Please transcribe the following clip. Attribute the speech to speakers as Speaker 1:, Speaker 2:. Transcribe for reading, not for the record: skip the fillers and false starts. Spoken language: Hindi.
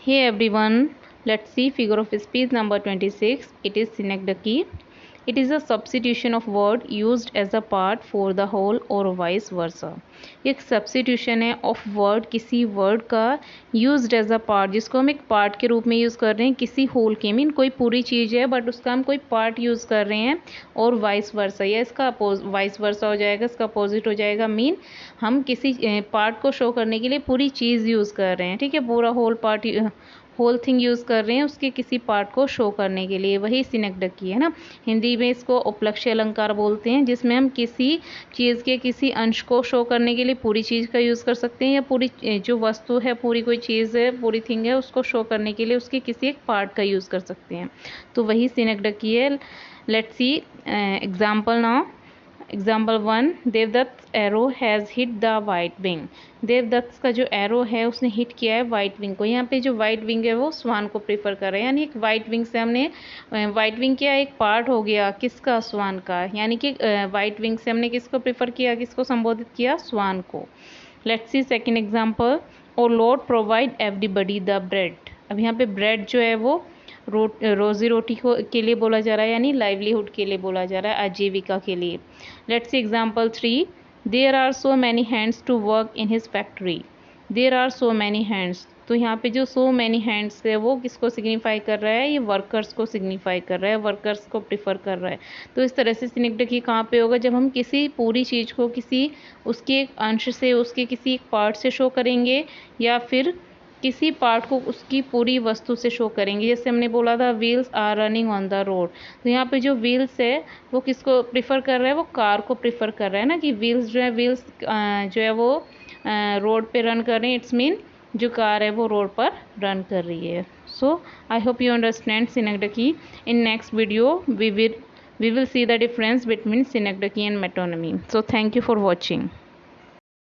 Speaker 1: Hey everyone, let's see figure of speech number 26. It is synecdoche. It is a substitution of word used as a part for the whole or vice versa. एक substitution है of word, किसी word का used as a part, जिसको हम एक part के रूप में use कर रहे हैं किसी whole के, मीन कोई पूरी चीज़ है बट उसका हम कोई part use कर रहे हैं, और vice versa, या इसका vice versa हो जाएगा, इसका opposite हो जाएगा, मीन हम किसी part को show करने के लिए पूरी चीज़ use कर रहे हैं, ठीक है, पूरा whole part whole thing use कर रहे हैं उसके किसी पार्ट को शो करने के लिए, वही सिनेक्डकी है ना। हिंदी में इसको उपलक्ष्य अलंकार बोलते हैं, जिसमें हम किसी चीज़ के किसी अंश को शो करने के लिए पूरी चीज़ का यूज़ कर सकते हैं, या पूरी जो वस्तु है, पूरी कोई चीज़ है, पूरी थिंग है, उसको शो करने के लिए उसके किसी एक पार्ट का यूज़ कर सकते हैं, तो वही सिनेक्डकी है। Let's see example now. Example 1, Devdutt arrow has hit the white wing. Devdutt का जो एरो है उसने हिट किया है वाइट विंग को। यहाँ पे जो वाइट विंग है वो स्वान को प्रेफर कर रहा है, यानी एक वाइट विंग से हमने वाइट विंग क्या एक पार्ट हो गया किसका, स्वान का, यानी कि वाइट विंग से हमने किसको प्रेफर किया, किसको संबोधित किया, स्वान को। Let's see second example. O lord provide everybody the bread. अब यहाँ पे ब्रेड जो है वो रोजी रोटी के लिए बोला जा रहा है, यानी लाइवलीहुड के लिए बोला जा रहा है, आजीविका के लिए। Let's see example 3, there are so many hands to work in his factory. There are so many hands, तो यहाँ पे जो सो मैनी हैंड्स है वो किसको सिग्निफाई कर रहा है, ये वर्कर्स को सिग्निफाई कर रहा है, वर्कर्स को प्रिफर कर रहा है। तो इस तरह से सिनेक्डकी कहाँ पे होगा, जब हम किसी पूरी चीज़ को किसी उसके एक अंश से, उसके किसी एक पार्ट से शो करेंगे, या फिर किसी पार्ट को उसकी पूरी वस्तु से शो करेंगे। जैसे हमने बोला था wheels are running on the road, तो यहाँ पे जो व्हील्स है वो किसको प्रिफर कर रहा है, वो कार को प्रिफर कर रहा है ना, कि व्हील्स जो है, व्हील्स जो है वो रोड पे रन कर रहे हैं, इट्स मीन जो कार है वो रोड पर रन कर रही है। So I hope you understand synecdoche. In next video we will see the difference between synecdoche and metonymy. So thank you for watching.